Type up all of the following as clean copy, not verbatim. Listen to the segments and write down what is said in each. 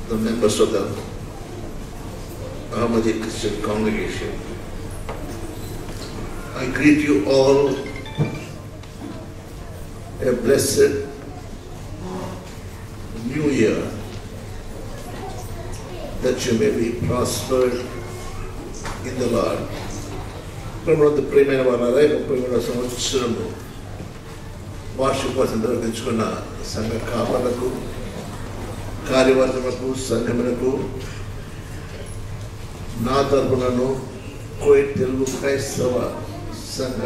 the members of the Ahmadiyya Christian congregation. I greet you all a blessed New Year, that you may be prospered in the Lord. ప్రభుత్వ ప్రేమైన వారాలై 30వ సంవత్సరము వార్షికోత్సవం నిర్వహించుకున్న సంఘ కాపరులకు, కార్యవర్గములకు, సంఘములకు నా తరపునను Coit Telugu క్రైస్తవ సంఘ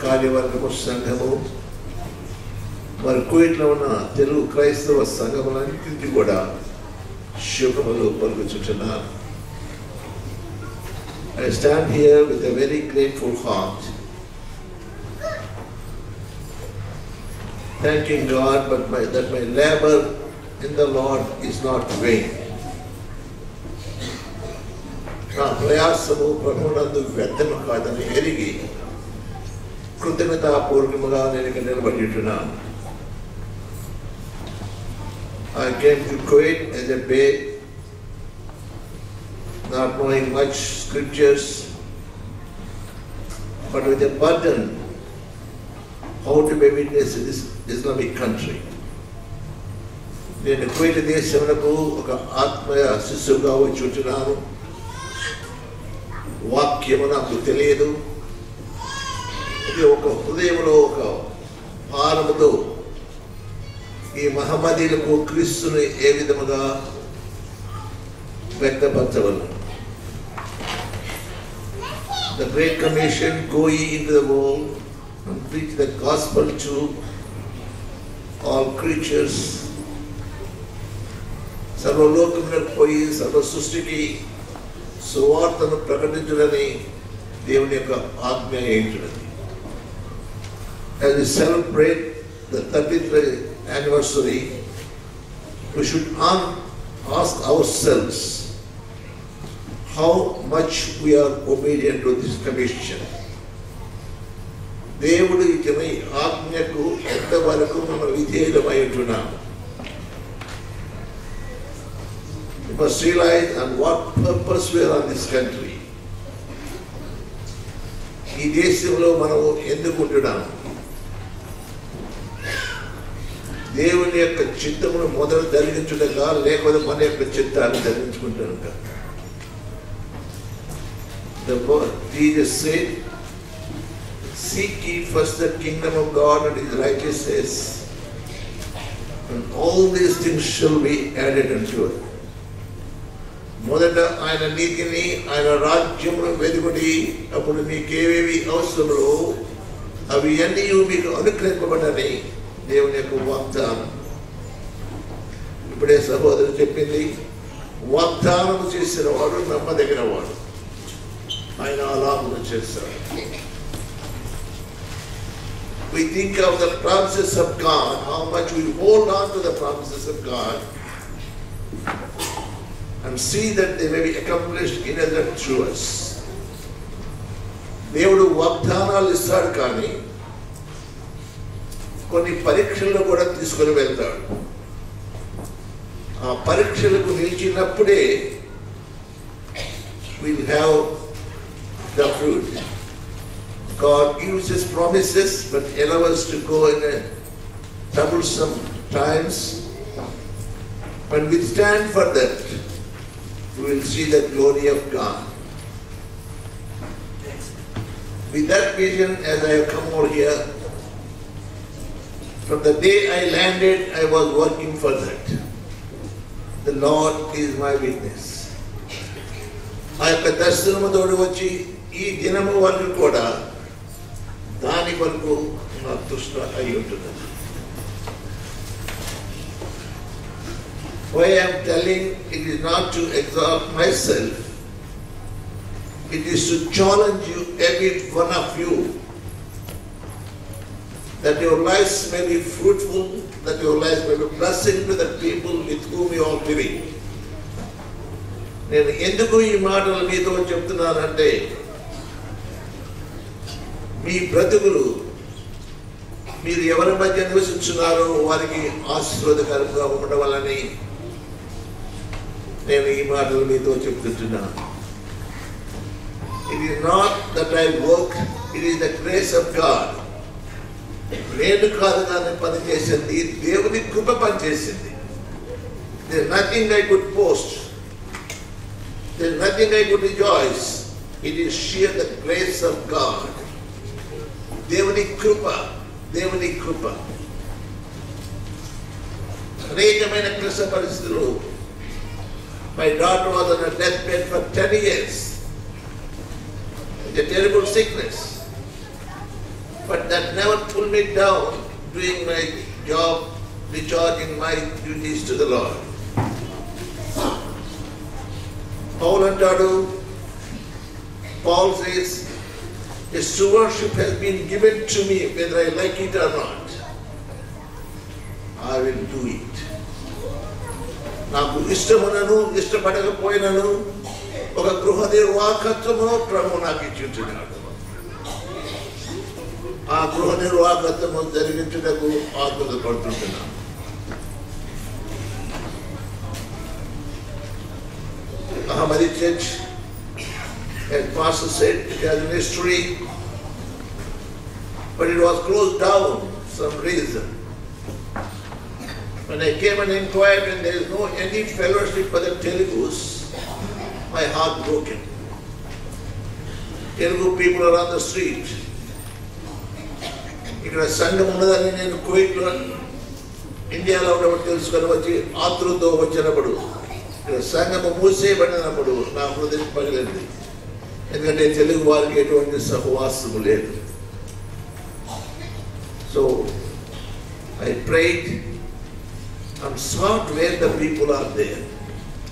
కార్యవర్గము, సంఘము మరి కోయిట్లో ఉన్న తెలుగు క్రైస్తవ సంఘములన్నింటినీ కూడా శుభములు పలుకుచున్నాను. I stand here with a very grateful heart, thanking God that my labor in the Lord is not vain. నా ప్రయాసము ప్రభువునందు వ్యర్థము కాదని ఎరిగి కృతజ్ఞతాపూర్వకముగా నేను ఇక్కడ నిలబడియున్నాను. I came to Kuwait as a babe, not knowing much scriptures, but with a burden how to be witness in this Islamic country. నేను Kuwait దేశమునకు ఒక ఆత్మీయ శిశువుగా వచ్చుచున్నాను. వాక్యము నాకు తెలియదు. ఇది ఒక హృదయంలో ఒక భారముతో ఈ మహమ్మదీయులకు క్రీస్తుని ఏ విధముగా వ్యక్తపరచవలను. The Great Commission, go ye into the world and preach the gospel to all creatures. సర్వలోకమునకు పోయి సర్వ సృష్టికి సువార్తను ప్రకటించుడని దేవుని యొక్క ఆజ్ఞ ఏంటున్నది. As we celebrate the 30th anniversary, we should ask ourselves how much we are obedient to this commission. దేవుడు ఇచ్చిన ఈ ఆజ్ఞకు ఎంతవరకు మనం విధేయులమై ఉంటున్నాము. We must realize on what purpose we are on this country. ఈ దేశంలో మనము ఎందుకు ఉంటున్నాము? దేవుని యొక్క చిత్తమును మొదలు జరిగించుటగా, లేకపోతే మన యొక్క చిత్తాన్ని జరిగించుకుంటానుక. The Lord Jesus said, seek ye first the kingdom of God and his righteousness, and all these things shall be added unto it. మొదట ఆయన నీతిని, ఆయన రాజ్యమును వెతుకుడి, అప్పుడు మీకేవేవి అవసరములో అవి అన్నీ మీకు అనుగ్రహింపబడని దేవుని యొక్క వాగ్దానం. ఇప్పుడే సహోదరు చెప్పింది, వాగ్దానం చేసిన వాడు నమ్మదగిన వాడు, ఆయన అలాగూ చేస్తాడు. We think of the promises of God, how much we hold on to the promises of God and see that they may be accomplished in other through us. దేవుడు వాగ్దానాలు ఇస్తాడు, కానీ కొన్ని పరీక్షల్లో కూడా తీసుకొని వెళ్తాడు. ఆ పరీక్షలకు నిలిచినప్పుడే we'll have the fruit. God gives his promises, but allows us to go in a troublesome times. When we stand for that, we will see the glory of God. With that vision, as I have come over here, from the day I landed, I was working for that. The Lord is my witness. ఆ యొక్క దర్శనముతోడు వచ్చి ఈ దినము వరకు కూడా దాని వరకు నా తృష్ణ అయి ఉంటున్నది. Why I am telling, it is not to exalt myself, it is to challenge you, every one of you, that your lives may be fruitful, that your lives may be blessing to the people with whom you are living. నేను ఎందుకు ఈ మాటలు మీతో చెప్తున్నానంటే, మీ బ్రతుకులు మీరు ఎవరి మధ్య నివసించున్నారో వారికి ఆశీర్వాదకరంగా ఉండవాలని నేను ఈ మాటలు మీతో చెప్తున్నాను. It is not that I work, it is the grace of God. నేను కాదు కానీ పని చేసింది, దేవుని కృప పని చేసింది. There is nothing I could boast. There is nothing I could rejoice. It is sheer the grace of God. దేవుని కృప, దేవుని కృప. అనేకమైన క్లిష్ట పరిస్థితులు. My daughter was on a deathbed for 10 years. A terrible sickness. But that never pulled me down doing my job, discharging my duties to the Lord. Paul says, a stewardship has been given to me whether I like it or not. I will do it. నాకు ఇష్టమునను ఇష్టపడకపోయినను ఒక గృహ నిర్వాహకత్వము ప్రభు నాకు ఇచ్చుచున్నాడు. ఆ గృహ నిర్వాహకత్వము జరిగించుటకు ఆతురపడుతున్నాను. Ahmadi Church, as Pastor said, it has an history, but it was closed down for some reason. When I came and inquired and there is no any fellowship for the Telugus, my heart broken. Telugu people are on the street. ఇక్కడ సంఘం ఉన్నదని నేను కువైట్లో ఇండియాలో ఉన్నప్పుడు తెలుసుకొని వచ్చి ఆతృతో వచ్చినప్పుడు ఇక్కడ సంఘము మూసేయబడినప్పుడు నా హృదయం పగిలింది. ఎందుకంటే తెలుగు వారికి ఎటువంటి సహవాసము లేదు. So I prayed and sought where the people are there.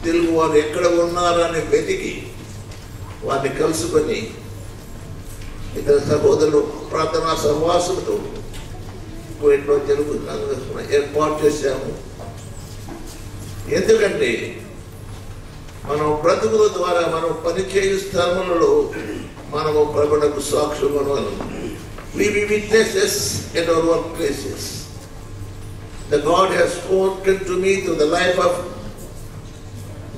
Telugu వారు ఎక్కడ ఉన్నారని వెతికి వారిని కలుసుకొని ఇతర సహోదరులు ప్రార్థనా సహవాసంతో కువైట్లో తెలుగు ఏర్పాటు చేశాము. ఎందుకంటే మనం బ్రతుకుల ద్వారా మనం పనిచేయు స్థలములలో మనము ప్రభువుకు సాక్షులను. We be witnesses in our workplaces. The God has spoken to me through the life of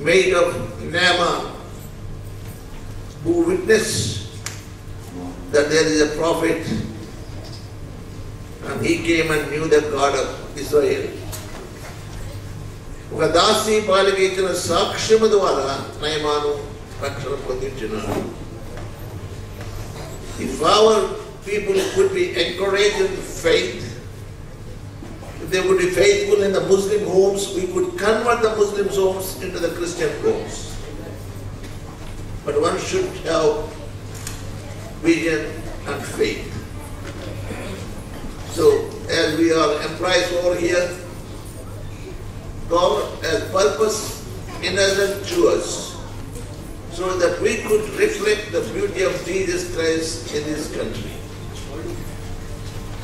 maid of Naaman, who witnessed that there is a prophet and he came and knew the God of Israel. ఒక దాసి బాలిక ఇచ్చిన సాక్ష్యము ద్వారా నయమాను రక్షణ పొందించున్నాడు. If our people could be encouraged in faith, if they would be faithful in the Muslim homes, we could convert the Muslim homes into the Christian homes. But one should have vision and faith. So, as we are employees over here, God has purpose innocent to us so that we could reflect the beauty of Jesus Christ in this country.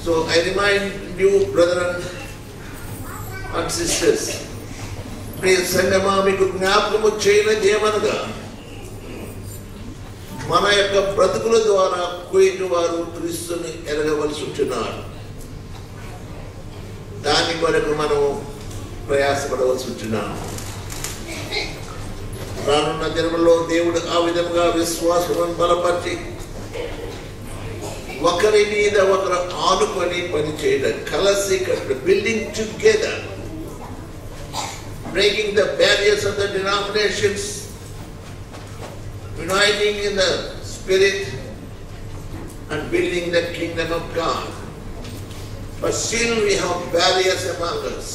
So I remind you, brethren and sisters, ప్రియ సంగమా, మీకు జ్ఞాపకము చేయనదేమనగా మన యొక్క బ్రతుకుల ద్వారా Kuwait వారు క్రీస్తుని ఎరగవలసి ఉంటున్నారు. దాని కొరకు మనం ప్రయాసపడవలసి ఉంటున్నాం. రానున్న దినములో దేవుడు ఆ విధంగా విశ్వాసమును బలపరిచి ఒకరి మీద ఒకరు ఆనుకొని పనిచేయడం, కలిసి building together, breaking the barriers of the denominations, uniting in the spirit and building the kingdom of God. But still we have barriers among us.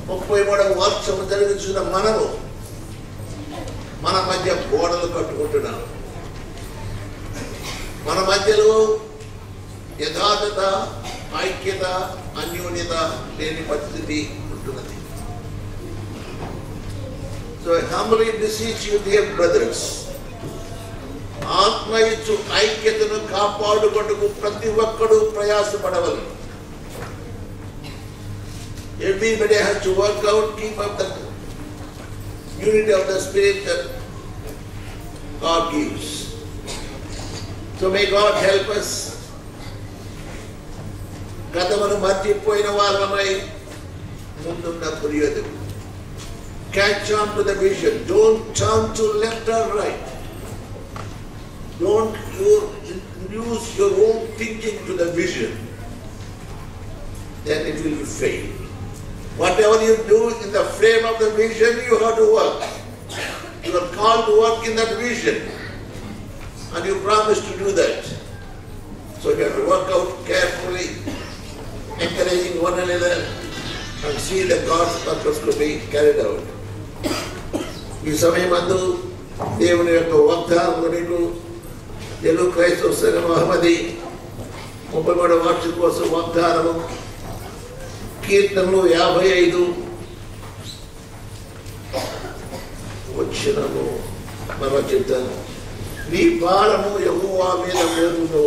33వ వర్షము జరుగుతున్న మనము మన మధ్య గోడలు కట్టుకుంటున్నాం. మన మధ్యలో యథార్థత, ఐక్యత, అన్యోన్యత లేని పరిస్థితి ఉంటున్నది. So I humbly beseech you, dear brothers, ఆత్మ ఇచ్చు ఐక్యతను కాపాడుకొనుటకు ప్రతి ఒక్కరూ ప్రయాసపడవలెను. Everybody has to work out, keep up the unity of the spirit that God gives. So may God help us. గతమును మర్చిపోయిన వారమై ముందున్న పుర్యోధకు catch on to the vision. Don't turn to left or right. Don't use your own thinking to the vision. Then it will fail. Whatever you do in the frame of the vision, you have to work. You are called to work in that vision. And you promise to do that. So you have to work out carefully, encouraging one another, and see that God's purpose could be carried out. ఈ సమయమందు దేవుని యొక్క వాగ్దానములకు తెలుగు క్రైస్తవ సంఘం మహమ్మది 33వ వార్షికోత్సవ వాగ్దానము కీర్తనలు 55 వచనము మనం చెప్తాను. నీ భారము యెహోవా మీద మోపుము,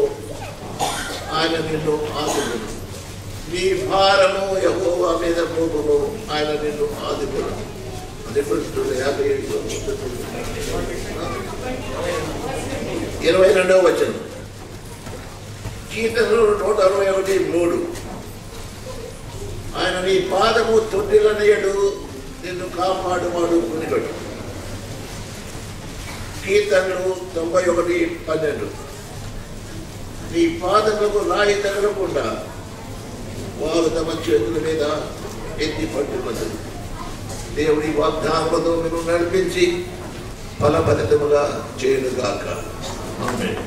ఆయన నిన్ను ఆదుకొను. నీ భారము యెహోవా మీద మోపుము, ఆయన నిన్ను ఆదుకొను. రిఫరెన్స్ టు 22వ వచనం కీర్తనలు 161:3 ఆయన నీ పాదము తొట్టిలనేయడు, నిన్ను కాపాడువాడు కొనిగడు. కీర్తనలు 91:12 నీ పాదములకు రాయి తగలకుండా వారు తమ చేతుల మీద ఎత్తి పట్టుకున్నది. దేవుడి వాగ్దానముతో మీరు నడిపించి ఫలభరితముగా చేయునుగాక. ఆమేన్.